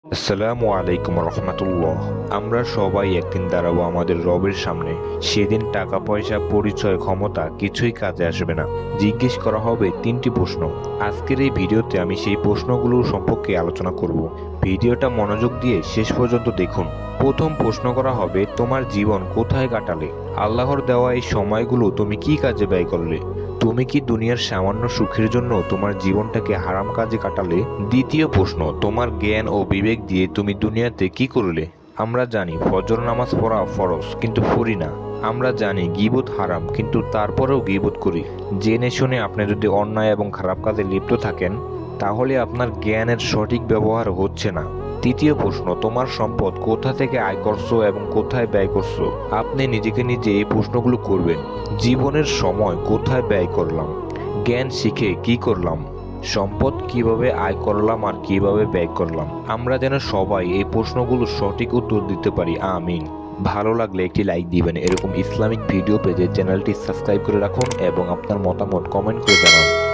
আসসালামু আলাইকুম রহমতুল্লাহ। আমরা সবাই একদিন দাঁড়াবো আমাদের রবের সামনে। সেদিন টাকা পয়সা পরিচয় ক্ষমতা কিছুই কাজে আসবে না। জিজ্ঞেস করা হবে তিনটি প্রশ্ন। আজকের এই ভিডিওতে আমি সেই প্রশ্নগুলো সম্পর্কে আলোচনা করব। ভিডিওটা মনোযোগ দিয়ে শেষ পর্যন্ত দেখুন। প্রথম প্রশ্ন করা হবে, তোমার জীবন কোথায় কাটালে? আল্লাহর দেওয়া এই সময়গুলো তুমি কি কাজে ব্যয় করলে? তুমি কি দুনিয়ার সামান্য সুখের জন্য তোমার জীবনটাকে হারাম কাজে কাটালে? দ্বিতীয় প্রশ্ন, তোমার জ্ঞান ও বিবেক দিয়ে তুমি দুনিয়াতে কি করলে? আমরা জানি ফজর নামাজ পড়া ফরজ, কিন্তু পড়ি না। আমরা জানি গীবত হারাম, কিন্তু তারপরেও গীবত করি। জেনে শুনে আপনি যদি অন্যায় এবং খারাপ কাজে লিপ্ত থাকেন, তাহলে আপনার জ্ঞানের সঠিক ব্যবহার হচ্ছে না। তৃতীয় প্রশ্ন, তোমার সম্পদ কোথা থেকে আয় করছো এবং কোথায় ব্যয় করছো? আপনি নিজেকে নিজে এই প্রশ্নগুলো করবেন। জীবনের সময় কোথায় ব্যয় করলাম? জ্ঞান শিখে কি করলাম? সম্পদ কিভাবে আয় করলাম আর কিভাবে ব্যয় করলাম? আমরা যেন সবাই এই প্রশ্নগুলো সঠিক উত্তর দিতে পারি, আমিন। ভালো লাগলে একটি লাইক দিবেন। এরকম ইসলামিক ভিডিও পেতে চ্যানেলটি সাবস্ক্রাইব করে রাখুন এবং আপনার মতামত কমেন্ট করে জানান।